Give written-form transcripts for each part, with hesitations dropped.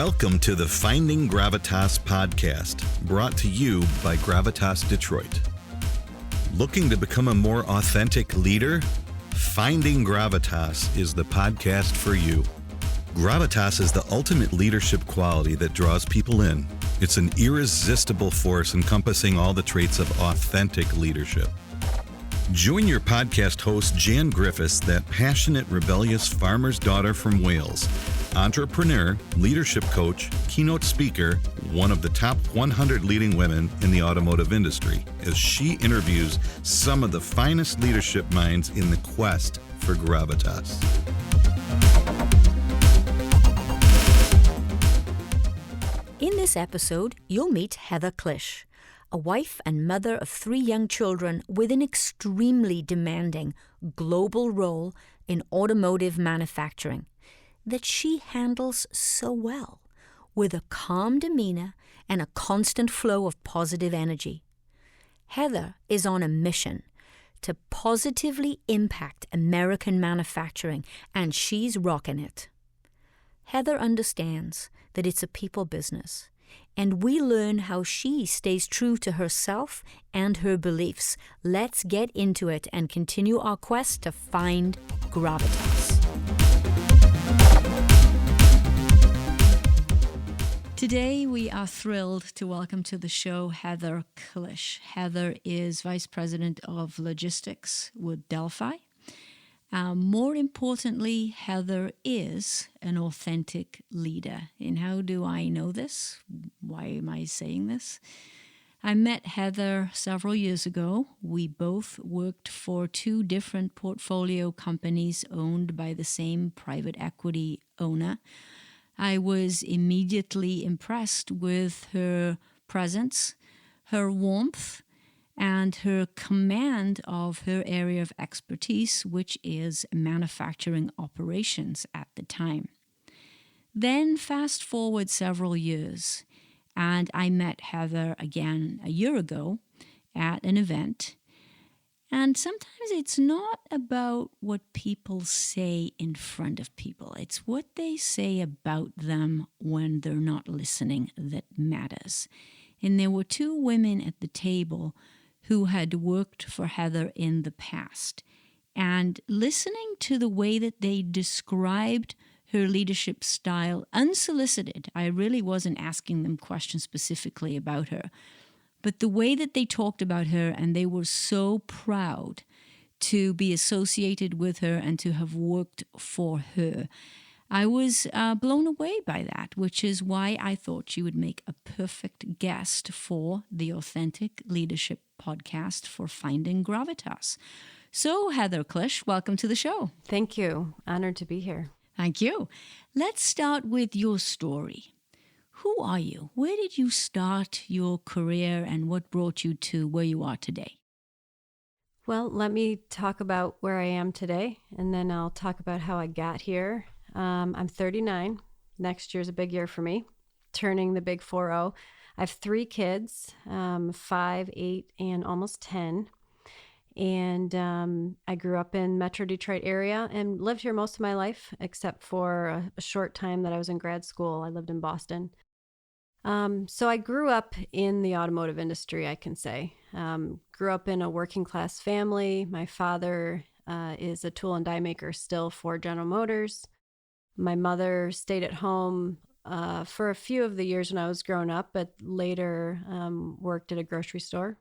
Welcome to the Finding Gravitas podcast, brought to you by Gravitas Detroit. Looking to become a more authentic leader? Finding Gravitas is the podcast for you. Gravitas is the ultimate leadership quality that draws people in. It's an irresistible force encompassing all the traits of authentic leadership. Join your podcast host, Jan Griffiths, that passionate, rebellious farmer's daughter from Wales, entrepreneur, leadership coach, keynote speaker, one of the top 100 leading women in the automotive industry, as she interviews some of the finest leadership minds in the quest for gravitas. In this episode, you'll meet Heather Klish, a wife and mother of 3 young children with an extremely demanding global role in automotive manufacturing that she handles so well, with a calm demeanor and a constant flow of positive energy. Heather is on a mission to positively impact American manufacturing, and she's rocking it. Heather understands that it's a people business, and we learn how she stays true to herself and her beliefs. Let's get into it and continue our quest to find gravitas. Today, we are thrilled to welcome to the show Heather Klish. Heather is Vice President of Logistics with Delphi. More importantly, Heather is an authentic leader. And how do I know this? Why am I saying this? I met Heather several years ago. We both worked for 2 different portfolio companies owned by the same private equity owner. I was immediately impressed with her presence, her warmth, and her command of her area of expertise, which is manufacturing operations at the time. Then fast forward several years, and I met Heather again a year ago at an event. And sometimes it's not about what people say in front of people. It's what they say about them when they're not listening that matters. And there were 2 women at the table who had worked for Heather in the past. And listening to the way that they described her leadership style unsolicited, I really wasn't asking them questions specifically about her, but the way that they talked about her, and they were so proud to be associated with her and to have worked for her. I was blown away by that, which is why I thought she would make a perfect guest for the Authentic Leadership podcast for Finding Gravitas. So, Heather Klish, welcome to the show. Thank you. Honored to be here. Thank you. Let's start with your story. Who are you? Where did you start your career, and what brought you to where you are today? Well, let me talk about where I am today, and then I'll talk about how I got here. I'm 39. Next year's a big year for me, turning the big 40. I have 3 kids, 5, 8, and almost 10. And I grew up in Metro Detroit area and lived here most of my life, except for a short time that I was in grad school. I lived in Boston. So I grew up in the automotive industry, I can say. Grew up in a working class family. My father is a tool and die maker still for General Motors. My mother stayed at home for a few of the years when I was growing up, but later worked at a grocery store.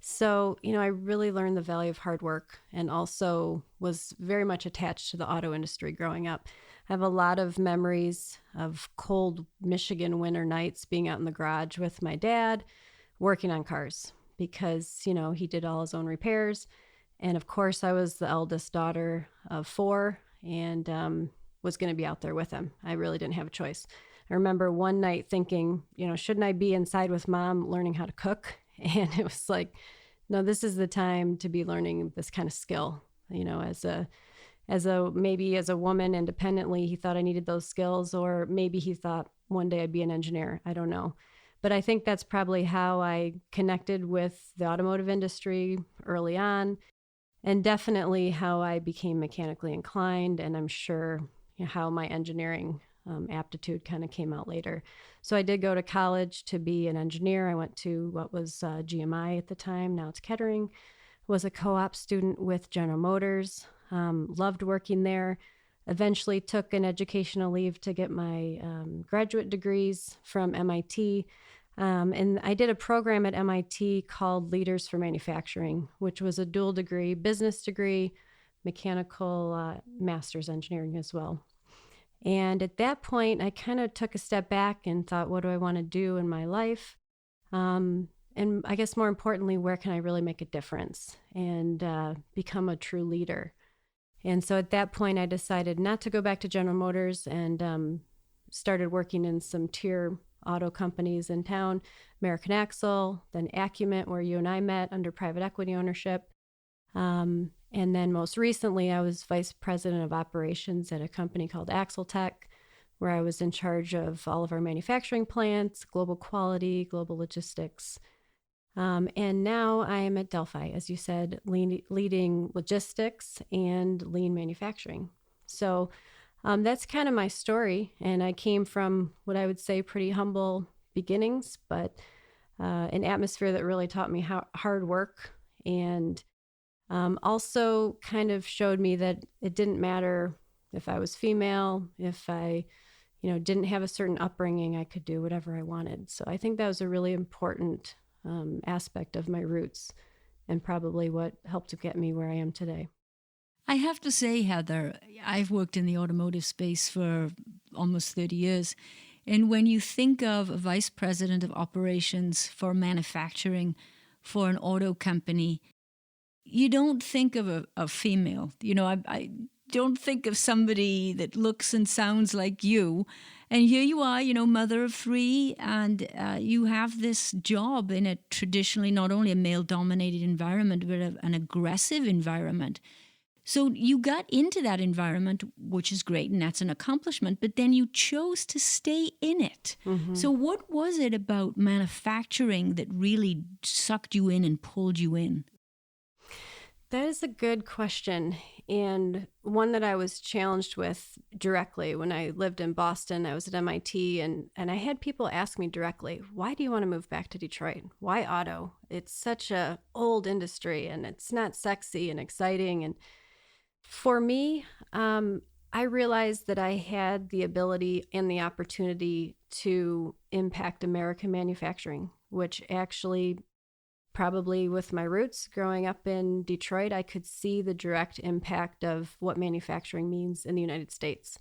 So, I really learned the value of hard work and also was very much attached to the auto industry growing up. I have a lot of memories of cold Michigan winter nights being out in the garage with my dad working on cars because, he did all his own repairs. And of course, I was the eldest daughter of 4 and was going to be out there with him. I really didn't have a choice. I remember one night thinking, shouldn't I be inside with mom learning how to cook? And it was like, no, this is the time to be learning this kind of skill, as a woman independently, he thought I needed those skills, or maybe he thought one day I'd be an engineer. I don't know. But I think that's probably how I connected with the automotive industry early on, and definitely how I became mechanically inclined. And I'm sure how my engineering Aptitude kind of came out later. So I did go to college to be an engineer. I went to what was GMI at the time. Now it's Kettering. Was a co-op student with General Motors. Loved working there. Eventually took an educational leave to get my graduate degrees from MIT. And I did a program at MIT called Leaders for Manufacturing, which was a dual degree, business degree, mechanical master's engineering as well. And at that point, I kind of took a step back and thought, what do I want to do in my life? And I guess more importantly, where can I really make a difference and become a true leader? And so at that point, I decided not to go back to General Motors and started working in some tier auto companies in town, American Axle, then Acument, where you and I met under private equity ownership. And then most recently, I was vice president of operations at a company called Axle Tech, where I was in charge of all of our manufacturing plants, global quality, global logistics. And now I am at Delphi, as you said, leading logistics and lean manufacturing. So that's kind of my story. And I came from what I would say pretty humble beginnings, but an atmosphere that really taught me hard work and also kind of showed me that it didn't matter if I was female, if I, didn't have a certain upbringing, I could do whatever I wanted. So I think that was a really important aspect of my roots and probably what helped to get me where I am today. I have to say, Heather, I've worked in the automotive space for almost 30 years. And when you think of a vice president of operations for manufacturing for an auto company, you don't think of a female. I don't think of somebody that looks and sounds like you. And here you are, mother of 3, and you have this job in a traditionally not only a male-dominated environment, but an aggressive environment. So you got into that environment, which is great, and that's an accomplishment, but then you chose to stay in it. Mm-hmm. So what was it about manufacturing that really sucked you in and pulled you in? That is a good question, and one that I was challenged with directly. When I lived in Boston, I was at MIT, and I had people ask me directly, why do you want to move back to Detroit? Why auto? It's such a old industry, and it's not sexy and exciting. And for me, I realized that I had the ability and the opportunity to impact American manufacturing, which actually probably with my roots growing up in Detroit, I could see the direct impact of what manufacturing means in the United States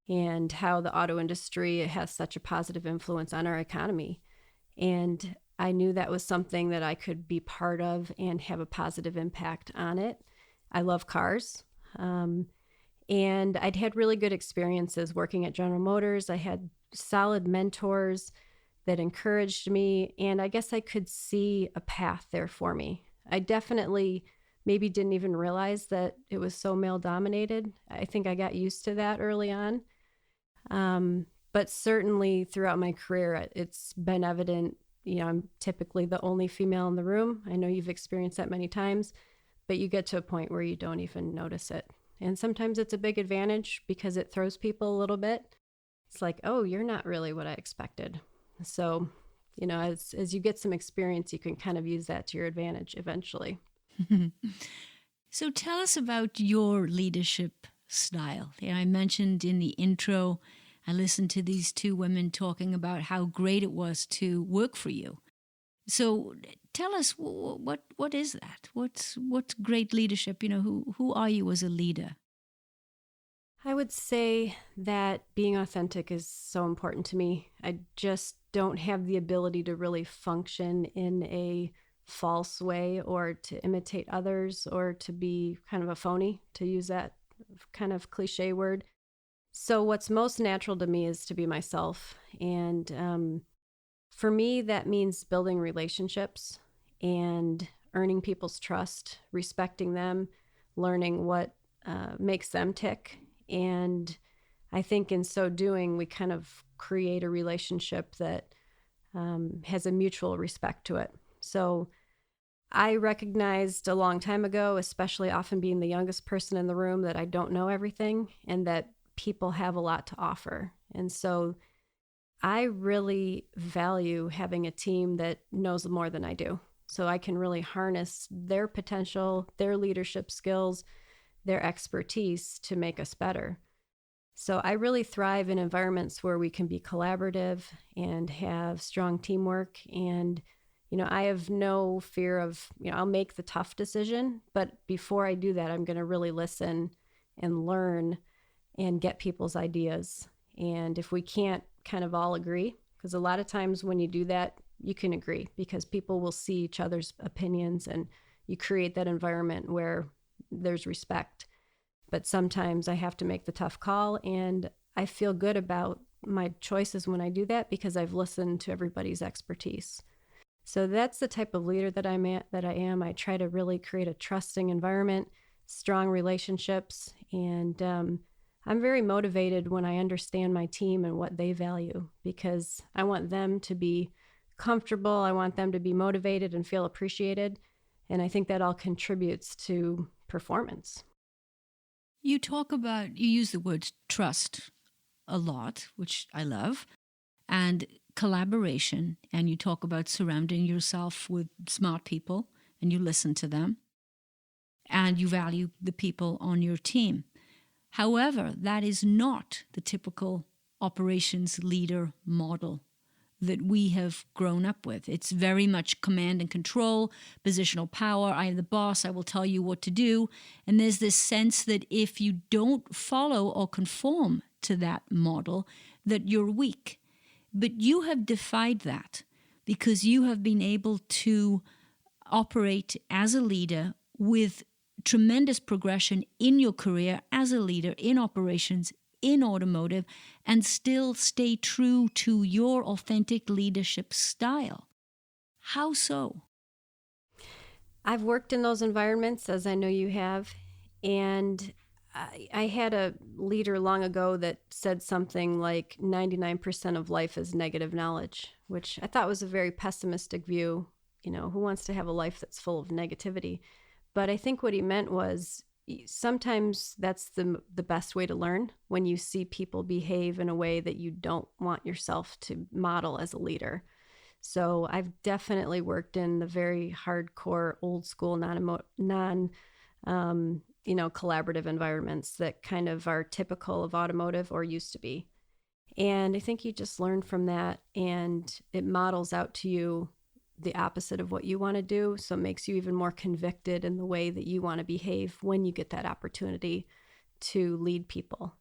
and how the auto industry has such a positive influence on our economy. And I knew that was something that I could be part of and have a positive impact on it. I love cars. And I'd had really good experiences working at General Motors. I had solid mentors that encouraged me, and I guess I could see a path there for me. I definitely maybe didn't even realize that it was so male-dominated. I think I got used to that early on. But certainly throughout my career, it's been evident, I'm typically the only female in the room. I know you've experienced that many times, but you get to a point where you don't even notice it. And sometimes it's a big advantage because it throws people a little bit. It's like, oh, you're not really what I expected. So, as you get some experience, you can kind of use that to your advantage eventually. So tell us about your leadership style. I mentioned in the intro, I listened to these 2 women talking about how great it was to work for you. So tell us, what is that? What's great leadership? Who are you as a leader? I would say that being authentic is so important to me. I just don't have the ability to really function in a false way or to imitate others or to be kind of a phony, to use that kind of cliche word. So what's most natural to me is to be myself. And for me, that means building relationships and earning people's trust, respecting them, learning what makes them tick. And I think in so doing, we kind of create a relationship that has a mutual respect to it. So I recognized a long time ago, especially often being the youngest person in the room, that I don't know everything and that people have a lot to offer. And so I really value having a team that knows more than I do. So I can really harness their potential, their leadership skills, their expertise to make us better. So I really thrive in environments where we can be collaborative and have strong teamwork. And, I have no fear of, I'll make the tough decision, but before I do that, I'm going to really listen and learn and get people's ideas. And if we can't kind of all agree, because a lot of times when you do that, you can agree because people will see each other's opinions and you create that environment where there's respect. But sometimes I have to make the tough call, and I feel good about my choices when I do that because I've listened to everybody's expertise. So that's the type of leader that I am. I try to really create a trusting environment, strong relationships, and I'm very motivated when I understand my team and what they value because I want them to be comfortable. I want them to be motivated and feel appreciated. And I think that all contributes to performance. You use the word trust a lot, which I love, and collaboration. And you talk about surrounding yourself with smart people and you listen to them and you value the people on your team. However, that is not the typical operations leader model that we have grown up with. It's very much command and control, positional power. I am the boss. I will tell you what to do. And there's this sense that if you don't follow or conform to that model, that you're weak. But you have defied that because you have been able to operate as a leader with tremendous progression in your career as a leader in operations, in automotive, and still stay true to your authentic leadership style. How so? I've worked in those environments, as I know you have, and I had a leader long ago that said something like 99% of life is negative knowledge, which I thought was a very pessimistic view. Who wants to have a life that's full of negativity? But I think what he meant was sometimes that's the best way to learn, when you see people behave in a way that you don't want yourself to model as a leader. So I've definitely worked in the very hardcore, old school, collaborative environments that kind of are typical of automotive or used to be. And I think you just learn from that, and it models out to you the opposite of what you want to do. So it makes you even more convicted in the way that you want to behave when you get that opportunity to lead people.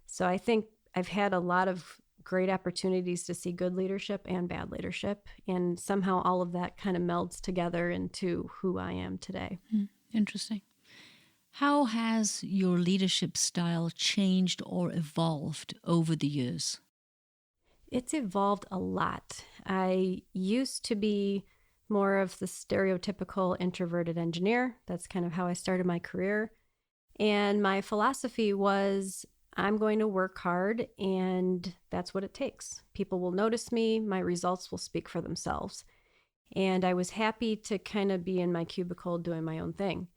So I think I've had a lot of great opportunities to see good leadership and bad leadership. And somehow all of that kind of melds together into who I am today. Interesting. How has your leadership style changed or evolved over the years? It's evolved a lot. I used to be more of the stereotypical introverted engineer. That's kind of how I started my career. And my philosophy was, I'm going to work hard, and that's what it takes. People will notice me. My results will speak for themselves. And I was happy to kind of be in my cubicle doing my own thing.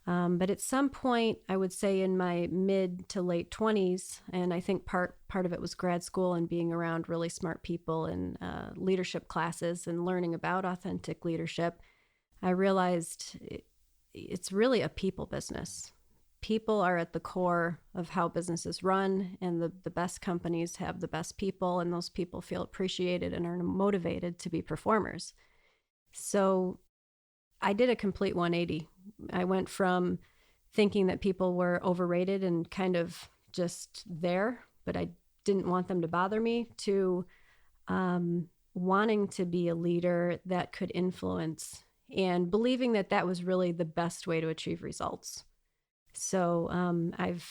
But at some point, I would say in my mid to late 20s, and I think part of it was grad school and being around really smart people and leadership classes and learning about authentic leadership, I realized it's really a people business. People are at the core of how businesses run, and the best companies have the best people, and those people feel appreciated and are motivated to be performers. So I did a complete 180. I went from thinking that people were overrated and kind of just there, but I didn't want them to bother me, to wanting to be a leader that could influence and believing that that was really the best way to achieve results. So I've,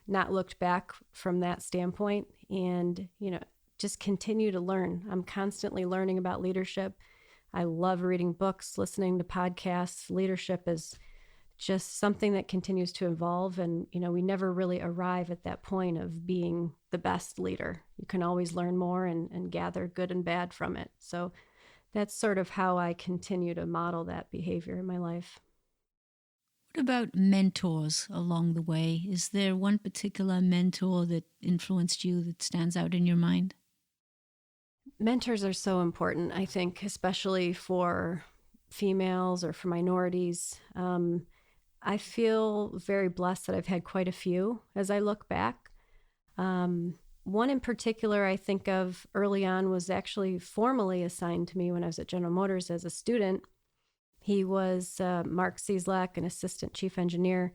not looked back from that standpoint and, just continue to learn. I'm constantly learning about leadership. I love reading books, listening to podcasts. Leadership is just something that continues to evolve. And, we never really arrive at that point of being the best leader. You can always learn more and gather good and bad from it. So that's sort of how I continue to model that behavior in my life. What about mentors along the way? Is there one particular mentor that influenced you that stands out in your mind? Mentors are so important, I think, especially for females or for minorities. I feel very blessed that I've had quite a few as I look back. One in particular I think of early on was actually formally assigned to me when I was at General Motors as a student. He was Mark Cieslak, an assistant chief engineer,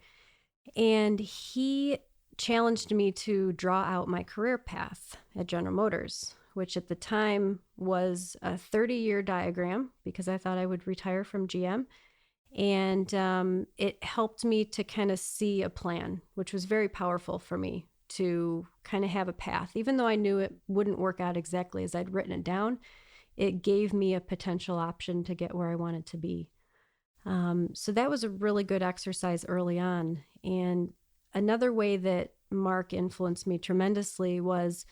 and he challenged me to draw out my career path at General Motors, which at the time was a 30-year diagram because I thought I would retire from GM. And it helped me to kind of see a plan, which was very powerful for me to kind of have a path. Even though I knew it wouldn't work out exactly as I'd written it down, it gave me a potential option to get where I wanted to be. So that was a really good exercise early on. And another way that Mark influenced me tremendously was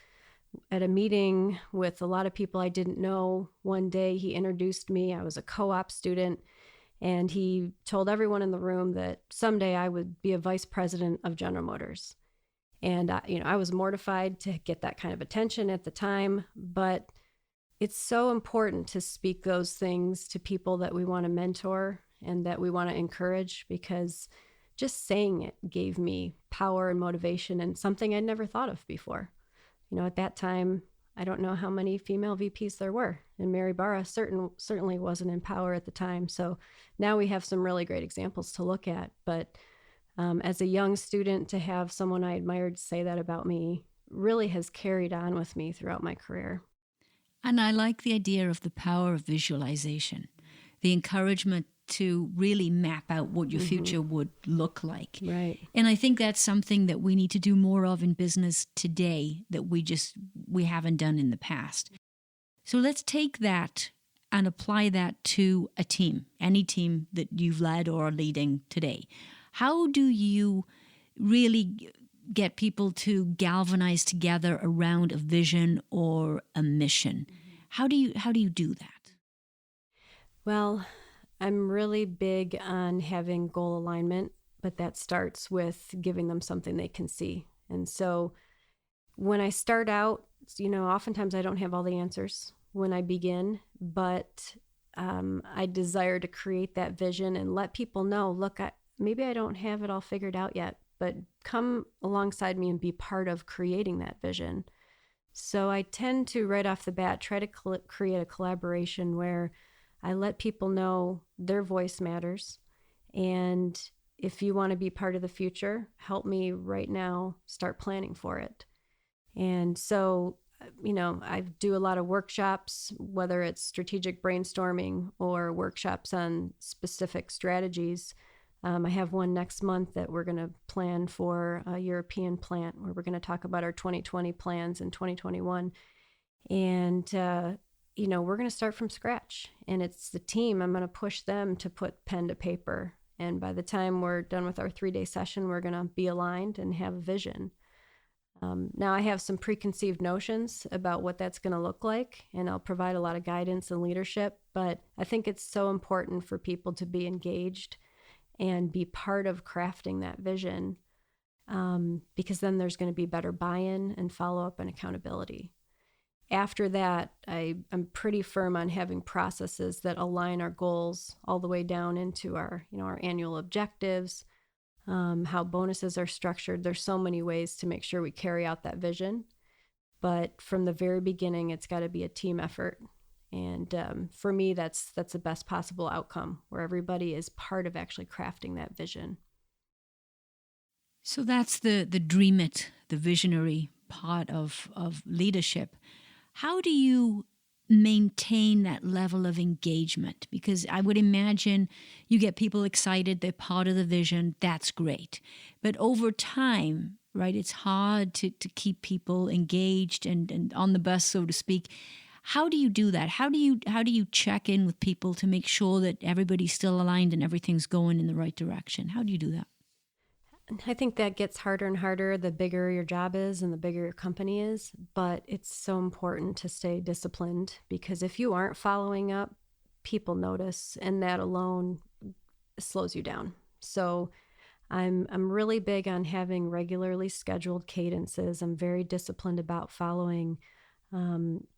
at a meeting with a lot of people I didn't know. One day he introduced me. I was a co-op student, and he told everyone in the room that someday I would be a vice president of General Motors. And I was mortified to get that kind of attention at the time, but it's so important to speak those things to people that we want to mentor and that we want to encourage, because just saying it gave me power and motivation and something I'd never thought of before. At that time, I don't know how many female VPs there were, and Mary Barra certainly wasn't in power at the time. So now we have some really great examples to look at. But as a young student, to have someone I admired say that about me really has carried on with me throughout my career. And I like the idea of the power of visualization, the encouragement to really map out what your future would look like. Right. And I think that's something that we need to do more of in business today that we haven't done in the past. So let's take that and apply that to a team, any team that you've led or are leading today. How do you really get people to galvanize together around a vision or a mission? How do you do that? Well, I'm really big on having goal alignment, but that starts with giving them something they can see. And so when I start out, oftentimes I don't have all the answers when I begin, but I desire to create that vision and let people know, look, maybe I don't have it all figured out yet, but come alongside me and be part of creating that vision. So I tend to, right off the bat, try to create a collaboration where I let people know their voice matters. And if you want to be part of the future, help me right now start planning for it. And so, I do a lot of workshops, whether it's strategic brainstorming or workshops on specific strategies. I have one next month that we're going to plan for a European plant where we're going to talk about our 2020 plans in 2021. And, we're going to start from scratch. And it's the team. I'm going to push them to put pen to paper. And by the time we're done with our 3-day session, we're going to be aligned and have a vision. Now I have some preconceived notions about what that's going to look like, and I'll provide a lot of guidance and leadership. But I think it's so important for people to be engaged and be part of crafting that vision, because then there's going to be better buy-in and follow-up and accountability. After that, I'm pretty firm on having processes that align our goals all the way down into our annual objectives, how bonuses are structured. There's so many ways to make sure we carry out that vision. But from the very beginning, it's got to be a team effort. And for me, that's the best possible outcome, where everybody is part of actually crafting that vision. So that's the dream it, the visionary part of leadership. How do you maintain that level of engagement? Because I would imagine you get people excited, they're part of the vision, that's great. But over time, right, it's hard to keep people engaged and on the bus, so to speak. How do you do that? How do you check in with people to make sure that everybody's still aligned and everything's going in the right direction? How do you do that? I think that gets harder and harder the bigger your job is and the bigger your company is. But it's so important to stay disciplined, because if you aren't following up, people notice, and that alone slows you down. So I'm really big on having regularly scheduled cadences. I'm very disciplined about following,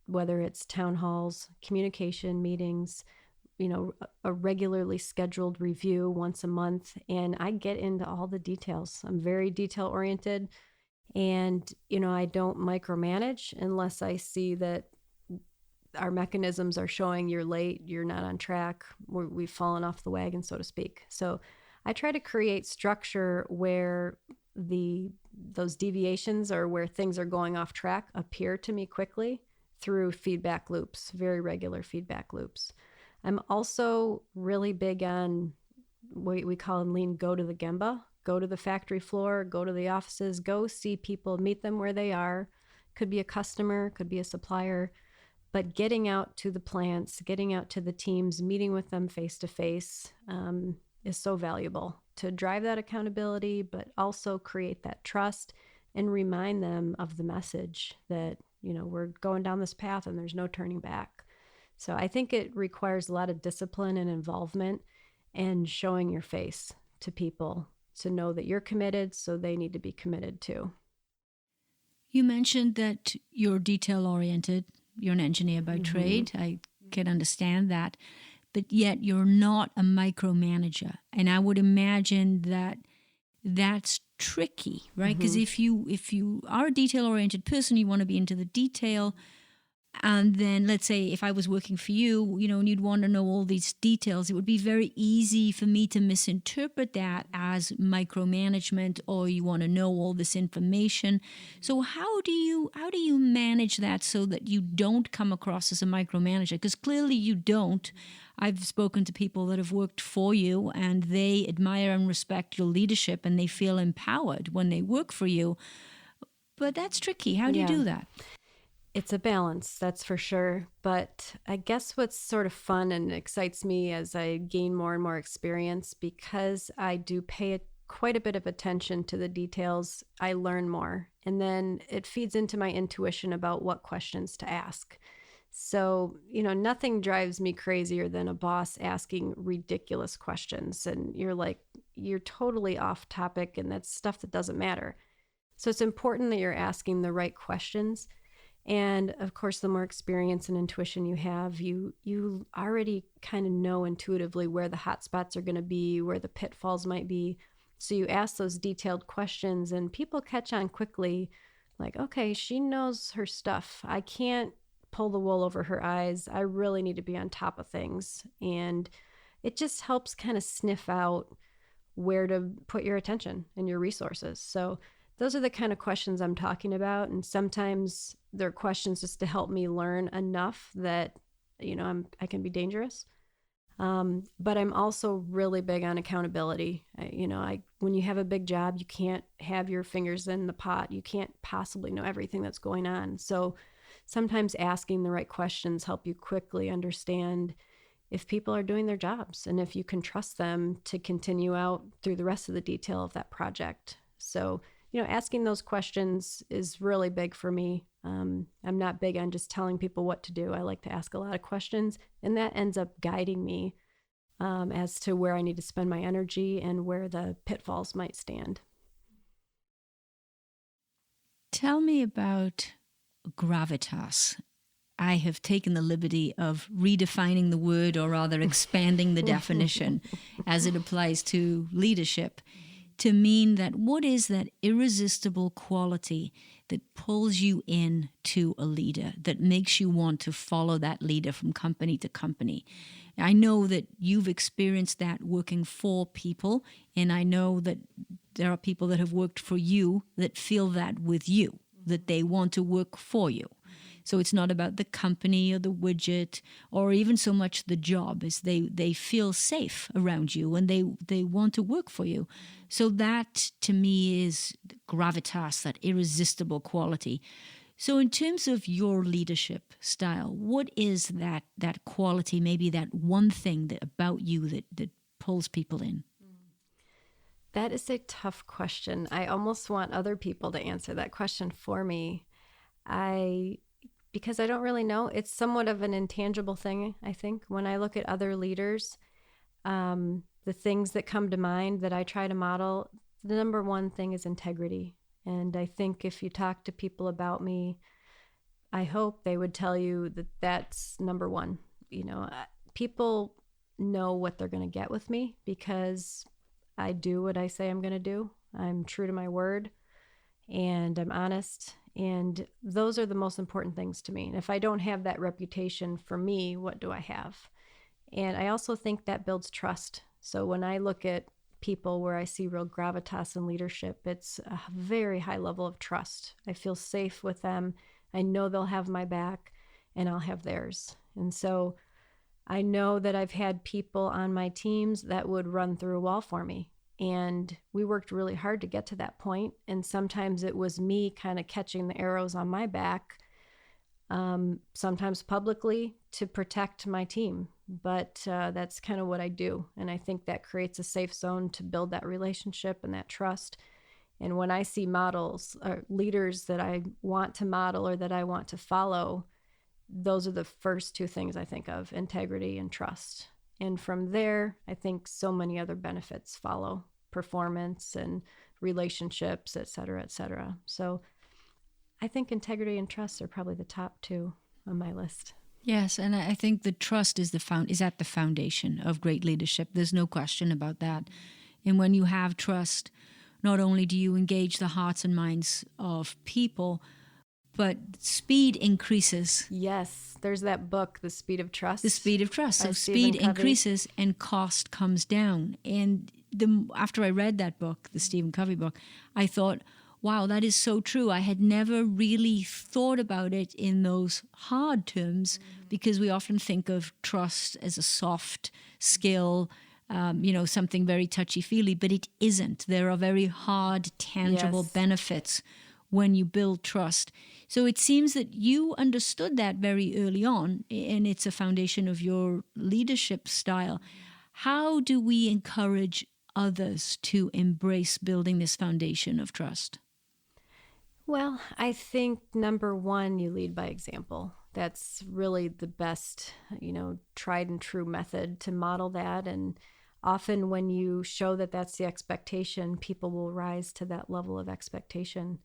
whether it's town halls, communication meetings, a regularly scheduled review once a month. And I get into all the details. I'm very detail oriented, and, I don't micromanage unless I see that our mechanisms are showing you're late, you're not on track, we've fallen off the wagon, so to speak. So I try to create structure where those deviations or where things are going off track appear to me quickly through feedback loops, very regular feedback loops. I'm also really big on what we call in lean, go to the gemba, go to the factory floor, go to the offices, go see people, meet them where they are. Could be a customer, could be a supplier, but getting out to the plants, getting out to the teams, meeting with them face to face is so valuable to drive that accountability, but also create that trust and remind them of the message that, we're going down this path and there's no turning back. So I think it requires a lot of discipline and involvement and showing your face to people to know that you're committed, so they need to be committed too. You mentioned that you're detail-oriented. You're an engineer by trade. I can understand that. But yet you're not a micromanager. And I would imagine that that's tricky, right? Because if you are a detail-oriented person, you want to be into the detail. And then let's say if I was working for you, and you'd want to know all these details, it would be very easy for me to misinterpret that as micromanagement, or you want to know all this information. So how do you manage that so that you don't come across as a micromanager? Because clearly you don't. I've spoken to people that have worked for you, and they admire and respect your leadership, and they feel empowered when they work for you. But that's tricky. How do you do that? It's a balance, that's for sure. But I guess what's sort of fun and excites me as I gain more and more experience, because I do pay quite a bit of attention to the details, I learn more. And then it feeds into my intuition about what questions to ask. So, nothing drives me crazier than a boss asking ridiculous questions. And you're totally off topic, and that's stuff that doesn't matter. So it's important that you're asking the right questions. And of course, the more experience and intuition you have, you already kind of know intuitively where the hot spots are going to be, where the pitfalls might be. So you ask those detailed questions, and people catch on quickly, like, okay, she knows her stuff. I can't pull the wool over her eyes. I really need to be on top of things. And it just helps kind of sniff out where to put your attention and your resources. So those are the kind of questions I'm talking about. And sometimes they're questions just to help me learn enough that, I can be dangerous. But I'm also really big on accountability. When you have a big job, you can't have your fingers in the pot. You can't possibly know everything that's going on. So sometimes asking the right questions help you quickly understand if people are doing their jobs and if you can trust them to continue out through the rest of the detail of that project. So, asking those questions is really big for me. I'm not big on just telling people what to do. I like to ask a lot of questions, and that ends up guiding me as to where I need to spend my energy and where the pitfalls might stand. Tell me about Gravitas. I have taken the liberty of redefining the word, or rather expanding the definition as it applies to leadership, to mean that what is that irresistible quality that pulls you in to a leader, that makes you want to follow that leader from company to company. I know that you've experienced that working for people, and I know that there are people that have worked for you that feel that with you, that they want to work for you. So it's not about the company or the widget or even so much the job, as they feel safe around you and they want to work for you. So that to me is gravitas, that irresistible quality. So in terms of your leadership style, what is that quality, maybe that one thing that about you that pulls people in? That is a tough question. I almost want other people to answer that question for me. Because I don't really know. It's somewhat of an intangible thing, I think. When I look at other leaders, the the things that come to mind that I try to model, the number one thing is integrity. And I think if you talk to people about me, I hope they would tell you that that's number one. People know what they're going to get with me because I do what I say I'm going to do. I'm true to my word and I'm honest. And those are the most important things to me. And if I don't have that reputation for me, what do I have? And I also think that builds trust. So when I look at people where I see real gravitas and leadership, it's a very high level of trust. I feel safe with them. I know they'll have my back and I'll have theirs. And so I know that I've had people on my teams that would run through a wall for me. And we worked really hard to get to that point. And sometimes it was me kind of catching the arrows on my back, sometimes publicly to protect my team. But that's kind of what I do. And I think that creates a safe zone to build that relationship and that trust. And when I see models or leaders that I want to model or that I want to follow, those are the first two things I think of, integrity and trust. And from there, I think so many other benefits follow, performance and relationships, et cetera, et cetera. So I think integrity and trust are probably the top two on my list. Yes, and I think the trust is at the foundation of great leadership. There's no question about that. And when you have trust, not only do you engage the hearts and minds of people, but speed increases. Yes, there's that book, The Speed of Trust. The Speed of Trust. So speed increases and cost comes down. And after I read that book, the Stephen Covey book, I thought, wow, that is so true. I had never really thought about it in those hard terms because we often think of trust as a soft skill, something very touchy-feely, but it isn't. There are very hard, tangible benefits when you build trust. So it seems that you understood that very early on, and it's a foundation of your leadership style. How do we encourage others to embrace building this foundation of trust? Well, I think number one, you lead by example. That's really the best, tried and true method to model that. And often when you show that that's the expectation, people will rise to that level of expectation.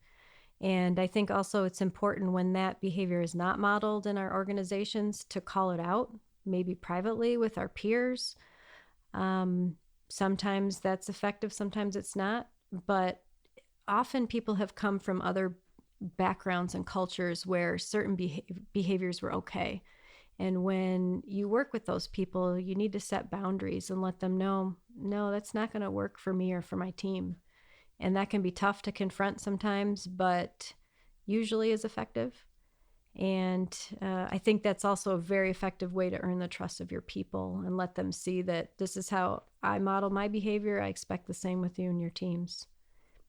And I think also it's important when that behavior is not modeled in our organizations to call it out, maybe privately with our peers. Sometimes that's effective, sometimes it's not. But often people have come from other backgrounds and cultures where certain behaviors were okay. And when you work with those people, you need to set boundaries and let them know, no, that's not going to work for me or for my team. And that can be tough to confront sometimes, but usually is effective. And I think that's also a very effective way to earn the trust of your people and let them see that this is how I model my behavior. I expect the same with you and your teams.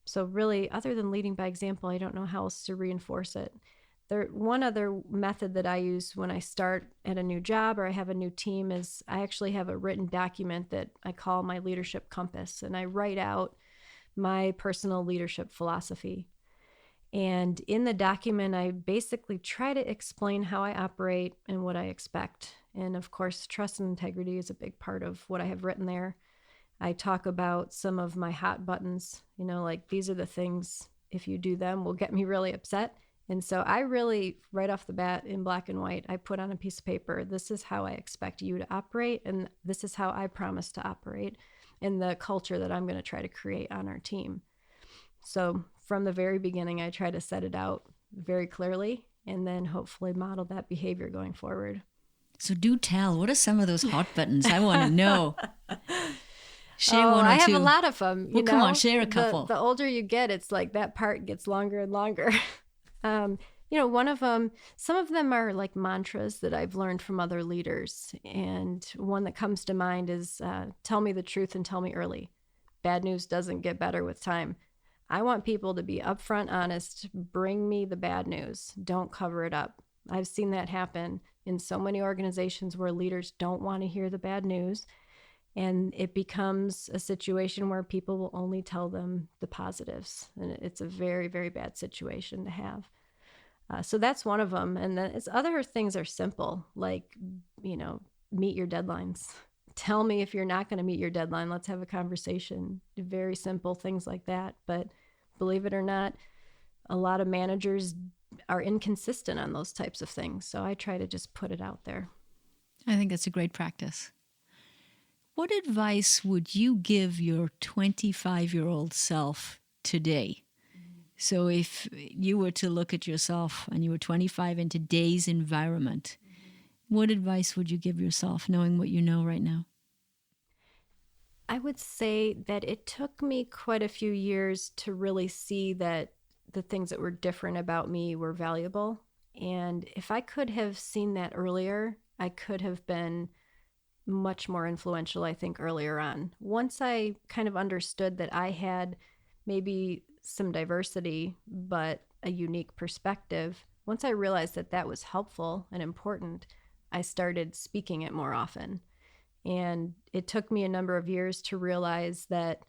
So really, other than leading by example, I don't know how else to reinforce it. One other method that I use when I start at a new job or I have a new team is I actually have a written document that I call my leadership compass. And I write out my personal leadership philosophy. And in the document, I basically try to explain how I operate and what I expect. And of course, trust and integrity is a big part of what I have written there. I talk about some of my hot buttons, like these are the things, if you do them, will get me really upset. And so I really, right off the bat in black and white, I put on a piece of paper, this is how I expect you to operate. And this is how I promise to operate in the culture that I'm going to try to create on our team. So from the very beginning, I try to set it out very clearly and then hopefully model that behavior going forward. So do tell, what are some of those hot buttons? I want to know. Share one or two. I have a lot of them. Come on, share a couple. The older you get, it's like that part gets longer and longer. One of them, some of them are like mantras that I've learned from other leaders. And one that comes to mind is, tell me the truth and tell me early. Bad news doesn't get better with time. I want people to be upfront, honest, bring me the bad news. Don't cover it up. I've seen that happen in so many organizations where leaders don't want to hear the bad news. And it becomes a situation where people will only tell them the positives. And it's a very, very bad situation to have. So that's one of them. And then other things are simple, like, meet your deadlines. tell me if you're not going to meet your deadline. Let's have a conversation. Very simple things like that. But believe it or not, a lot of managers are inconsistent on those types of things. So I try to just put it out there. I think that's a great practice. What advice would you give your 25-year-old self today? So if you were to look at yourself and you were 25 in today's environment, what advice would you give yourself knowing what you know right now? I would say that it took me quite a few years to really see that the things that were different about me were valuable. And if I could have seen that earlier, I could have been much more influential, I think, earlier on. Once I kind of understood that I had maybe some diversity, but a unique perspective, once I realized that that was helpful and important, I started speaking it more often. And it took me a number of years to realize that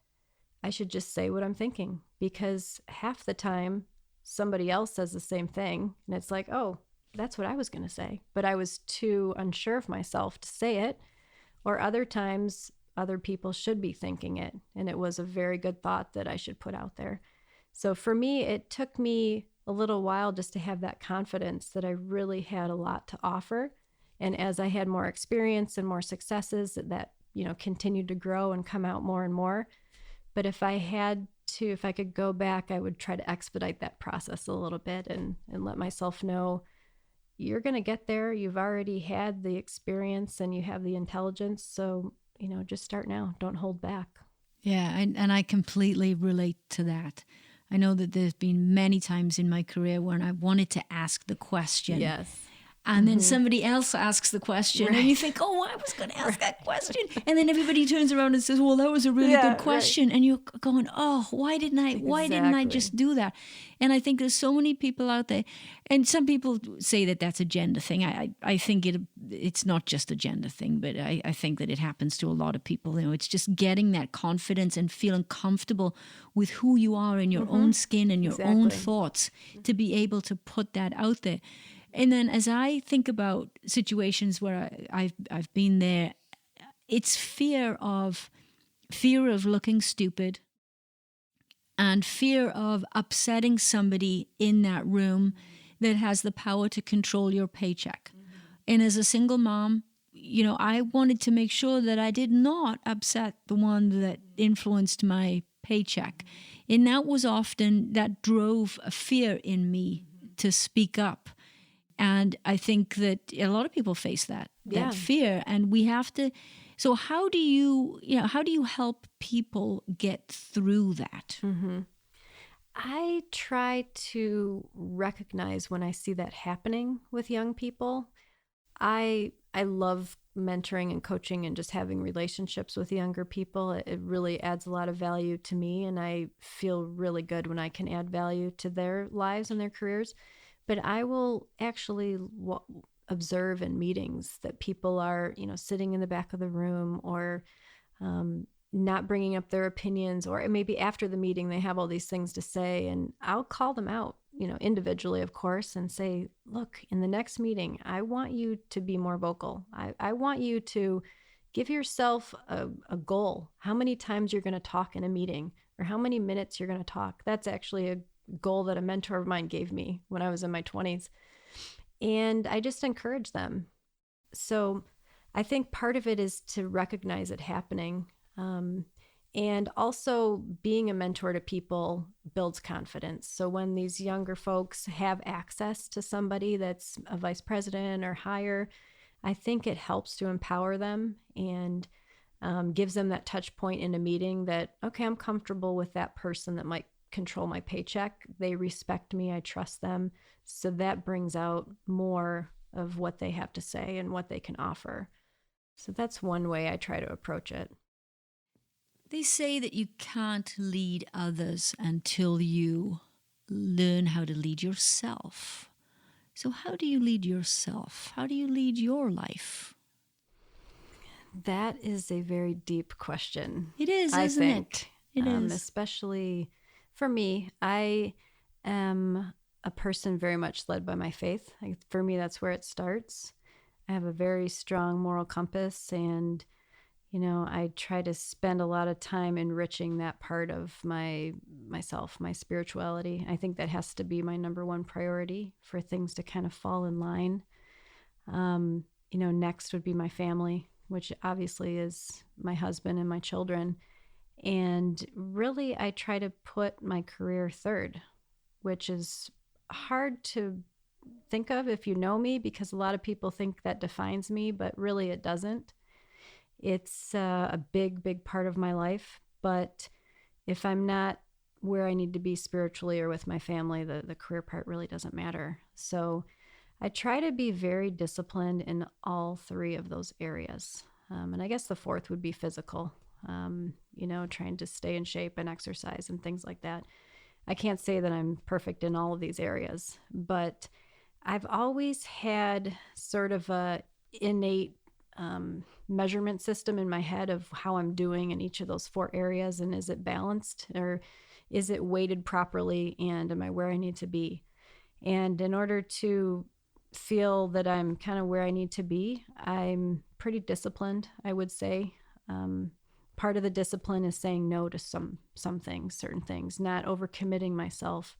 I should just say what I'm thinking, because half the time somebody else says the same thing and it's like, oh, that's what I was going to say. But I was too unsure of myself to say it. Or other times, other people should be thinking it. And it was a very good thought that I should put out there. So for me, it took me a little while just to have that confidence that I really had a lot to offer. And as I had more experience and more successes, that continued to grow and come out more and more. But if I could go back, I would try to expedite that process a little bit and let myself know, you're going to get there. You've already had the experience and you have the intelligence. So, just start now. Don't hold back. Yeah, and I completely relate to that. I know that there's been many times in my career when I wanted to ask the question. Yes. And then somebody else asks the question, right. And you think, oh, I was going to ask that question. And then everybody turns around and says, well, that was a really good question. Right. And you're going, oh, why didn't I just do that? And I think there's so many people out there. And some people say that that's a gender thing. I think it's not just a gender thing, but I think that it happens to a lot of people. It's just getting that confidence and feeling comfortable with who you are in your own skin and your own thoughts to be able to put that out there. And then as I think about situations where I've been there, it's fear of looking stupid and fear of upsetting somebody in that room that has the power to control your paycheck. And as a single mom, I wanted to make sure that I did not upset the one that influenced my paycheck. And that drove a fear in me to speak up. And I think that a lot of people face that fear, and we have to. So how do you help people get through that? Mm-hmm. I try to recognize when I see that happening with young people. I love mentoring and coaching and just having relationships with younger people. It really adds a lot of value to me, and I feel really good when I can add value to their lives and their careers. But I will actually observe in meetings that people are, sitting in the back of the room or not bringing up their opinions, or maybe after the meeting they have all these things to say, and I'll call them out, individually, of course, and say, look, in the next meeting, I want you to be more vocal. I want you to give yourself a goal, how many times you're going to talk in a meeting or how many minutes you're going to talk. That's actually a goal that a mentor of mine gave me when I was in my 20s. And I just encourage them. So I think part of it is to recognize it happening. And also being a mentor to people builds confidence. So when these younger folks have access to somebody that's a vice president or higher, I think it helps to empower them and gives them that touch point in a meeting that, okay, I'm comfortable with that person that might control my paycheck. They respect me. I trust them. So that brings out more of what they have to say and what they can offer. So that's one way I try to approach it. They say that you can't lead others until you learn how to lead yourself. So how do you lead yourself? How do you lead your life? That is a very deep question. It is, isn't it? It is. Especially for me, I am a person very much led by my faith. For me, that's where it starts. I have a very strong moral compass, and I try to spend a lot of time enriching that part of myself, my spirituality. I think that has to be my number one priority for things to kind of fall in line. Next would be my family, which obviously is my husband and my children. And really, I try to put my career third, which is hard to think of if you know me, because a lot of people think that defines me, but really it doesn't. It's a big, big part of my life. But if I'm not where I need to be spiritually or with my family, the career part really doesn't matter. So I try to be very disciplined in all three of those areas. And I guess the fourth would be physical, trying to stay in shape and exercise and things like that. I can't say that I'm perfect in all of these areas, but I've always had sort of a innate measurement system in my head of how I'm doing in each of those four areas. And is it balanced, or is it weighted properly? And am I where I need to be? And in order to feel that I'm kind of where I need to be, I'm pretty disciplined, I would say. Part of the discipline is saying no to some things, certain things, not overcommitting myself.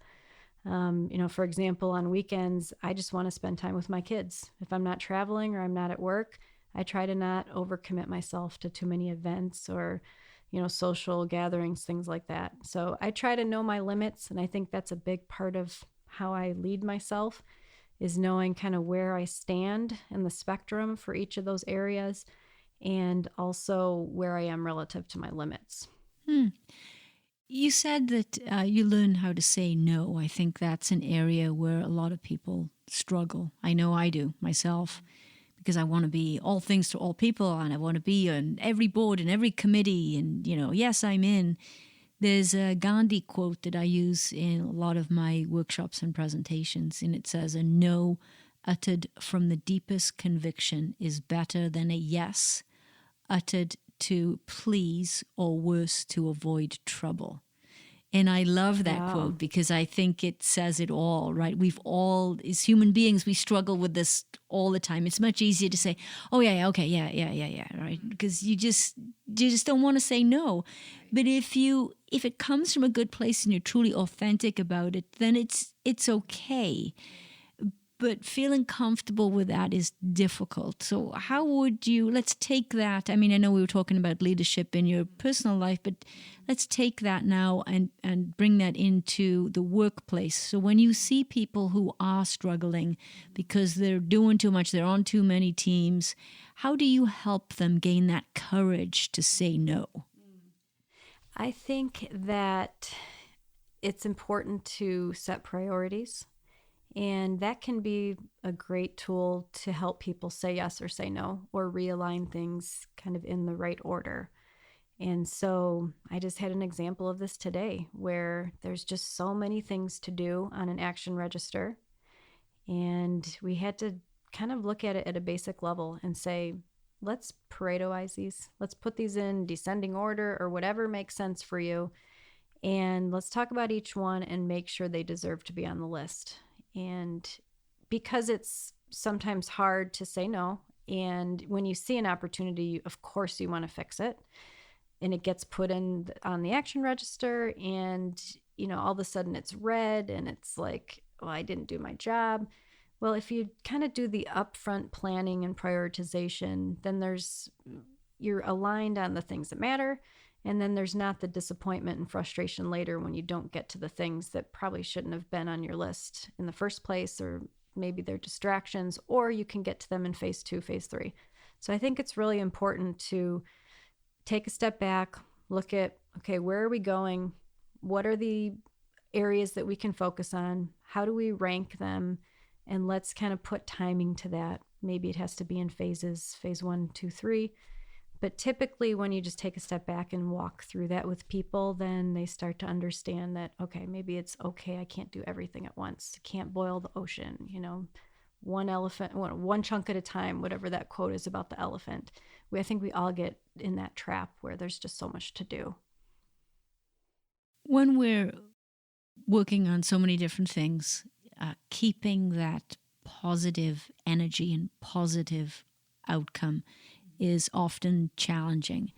For example, on weekends, I just want to spend time with my kids. If I'm not traveling or I'm not at work, I try to not overcommit myself to too many events or, social gatherings, things like that. So I try to know my limits, and I think that's a big part of how I lead myself, is knowing kind of where I stand in the spectrum for each of those areas, and also where I am relative to my limits. You said that you learn how to say no. I think that's an area where a lot of people struggle. I know I do myself, because I want to be all things to all people, and I want to be on every board and every committee, and, yes, I'm in. There's a Gandhi quote that I use in a lot of my workshops and presentations, and it says, "A no uttered from the deepest conviction is better than a yes uttered to please, or worse, to avoid trouble." And I love that quote, because I think it says it all, right? We've all, as human beings, we struggle with this all the time. It's much easier to say, "Oh, yeah, okay, yeah," right? Because you just don't want to say no. But if it comes from a good place and you're truly authentic about it, then it's okay. But feeling comfortable with that is difficult. So how would you, let's take that. I mean, I know we were talking about leadership in your personal life, but let's take that now and bring that into the workplace. So when you see people who are struggling because they're doing too much, they're on too many teams, how do you help them gain that courage to say no? I think that it's important to set priorities. And that can be a great tool to help people say yes or say no, or realign things kind of in the right order. And so I just had an example of this today, where there's just so many things to do on an action register. And we had to kind of look at it at a basic level and say, let's Paretoize these. Let's put these in descending order, or whatever makes sense for you. And let's talk about each one and make sure they deserve to be on the list. And because it's sometimes hard to say no, and when you see an opportunity, of course you want to fix it, and it gets put in on the action register, and all of a sudden it's red, and it's like, well, I didn't do my job. Well, if you kind of do the upfront planning and prioritization, then you're aligned on the things that matter. And then there's not the disappointment and frustration later when you don't get to the things that probably shouldn't have been on your list in the first place, or maybe they're distractions, or you can get to them in phase 2, phase 3. So I think it's really important to take a step back, look at, okay, where are we going? What are the areas that we can focus on? How do we rank them? And let's kind of put timing to that. Maybe it has to be in phases, phase 1, 2, 3. But typically when you just take a step back and walk through that with people, then they start to understand that, okay, maybe it's okay, I can't do everything at once. Can't boil the ocean, one chunk at a time, whatever that quote is about the elephant. I think we all get in that trap where there's just so much to do. When we're working on so many different things, keeping that positive energy and positive outcome is often challenging.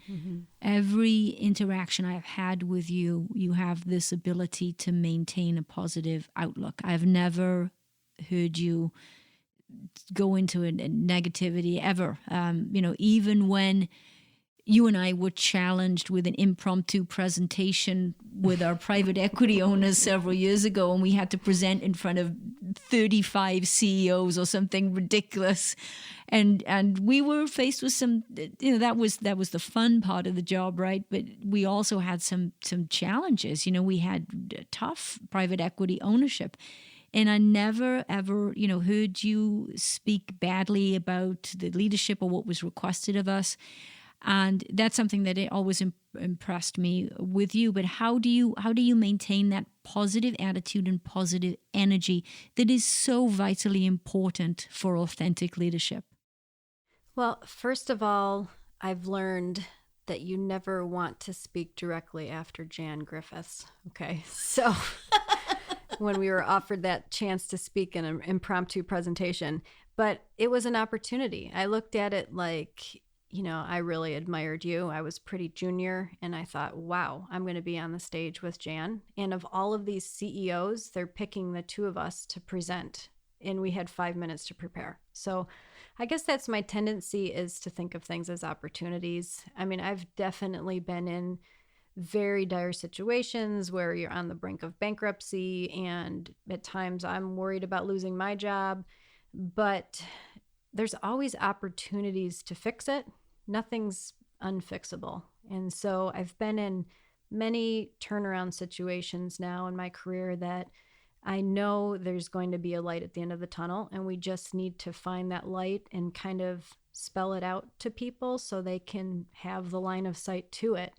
Every interaction I've had with you, you have this ability to maintain a positive outlook. I've never heard you go into a negativity ever. Even when you and I were challenged with an impromptu presentation with our private equity owners several years ago, and we had to present in front of 35 CEOs or something ridiculous. And we were faced with some, that was the fun part of the job, right? But we also had some challenges. We had tough private equity ownership. And I never, ever, heard you speak badly about the leadership or what was requested of us. And that's something that it always impressed me with you. But how do you maintain that positive attitude and positive energy that is so vitally important for authentic leadership? Well, first of all, I've learned that you never want to speak directly after Jan Griffiths. Okay, so when we were offered that chance to speak in an impromptu presentation, but it was an opportunity. I looked at it like, I really admired you. I was pretty junior, and I thought, wow, I'm going to be on the stage with Jan. And of all of these CEOs, they're picking the two of us to present, and we had 5 minutes to prepare. So I guess that's my tendency, is to think of things as opportunities. I mean, I've definitely been in very dire situations where you're on the brink of bankruptcy, and at times I'm worried about losing my job, but there's always opportunities to fix it. Nothing's unfixable. And so I've been in many turnaround situations now in my career that I know there's going to be a light at the end of the tunnel, and we just need to find that light and kind of spell it out to people so they can have the line of sight to it.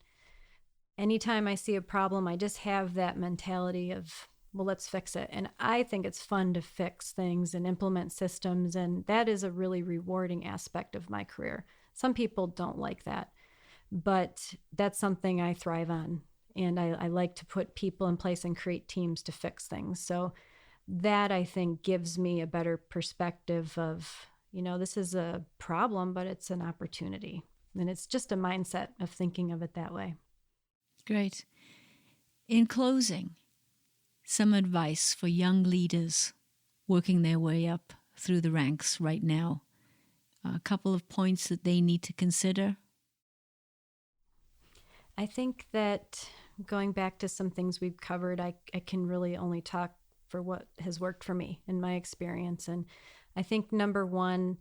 Anytime I see a problem, I just have that mentality of, well, let's fix it. And I think it's fun to fix things and implement systems, and that is a really rewarding aspect of my career. Some people don't like that, but that's something I thrive on. And I like to put people in place and create teams to fix things. So that, I think, gives me a better perspective of, this is a problem, but it's an opportunity. And it's just a mindset of thinking of it that way. Great. In closing, some advice for young leaders working their way up through the ranks right now. A couple of points that they need to consider. I think that going back to some things we've covered, I can really only talk for what has worked for me in my experience. And I think number one,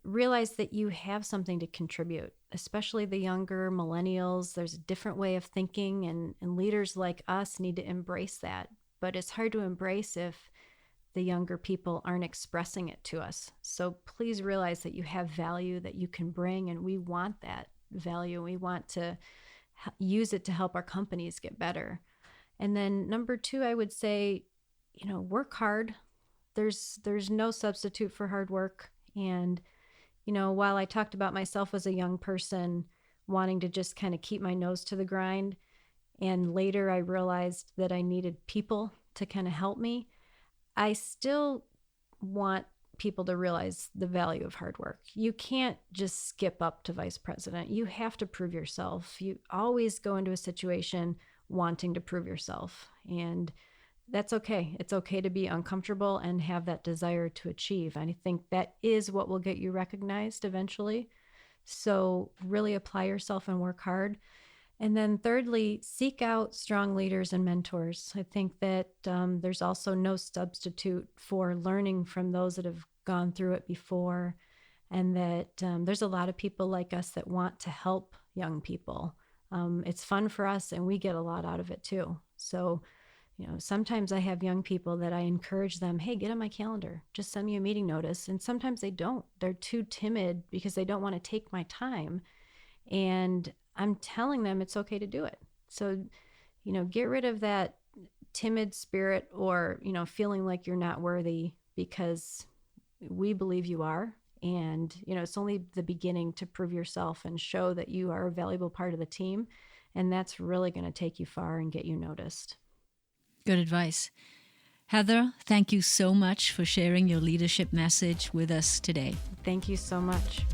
realize that you have something to contribute, especially the younger millennials. There's a different way of thinking, and leaders like us need to embrace that. But it's hard to embrace if the younger people aren't expressing it to us. So please realize that you have value that you can bring, and we want that value. We want to use it to help our companies get better. And then number two, I would say, work hard. There's no substitute for hard work. And, while I talked about myself as a young person wanting to just kind of keep my nose to the grind, and later I realized that I needed people to kind of help me, I still want people to realize the value of hard work. You can't just skip up to vice president. You have to prove yourself. You always go into a situation wanting to prove yourself. And that's okay. It's okay to be uncomfortable and have that desire to achieve. And I think that is what will get you recognized eventually. So really apply yourself and work hard. And then thirdly, seek out strong leaders and mentors. I think that there's also no substitute for learning from those that have gone through it before, and that there's a lot of people like us that want to help young people. It's fun for us, and we get a lot out of it too. So, sometimes I have young people that I encourage them, hey, get on my calendar, just send me a meeting notice. And sometimes they don't. They're too timid because they don't want to take my time. And I'm telling them it's okay to do it. So, get rid of that timid spirit or, feeling like you're not worthy, because we believe you are. And, it's only the beginning to prove yourself and show that you are a valuable part of the team. And that's really going to take you far and get you noticed. Good advice. Heather, thank you so much for sharing your leadership message with us today. Thank you so much.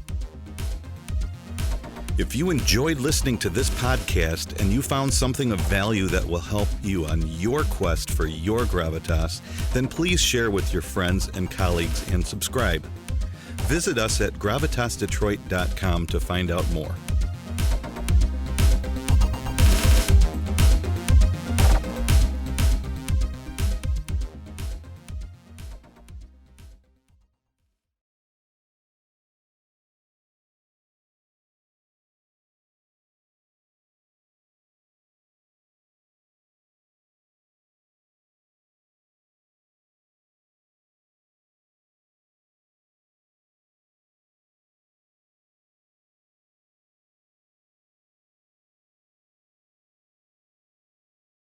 If you enjoyed listening to this podcast and you found something of value that will help you on your quest for your gravitas, then please share with your friends and colleagues and subscribe. Visit us at gravitasdetroit.com to find out more.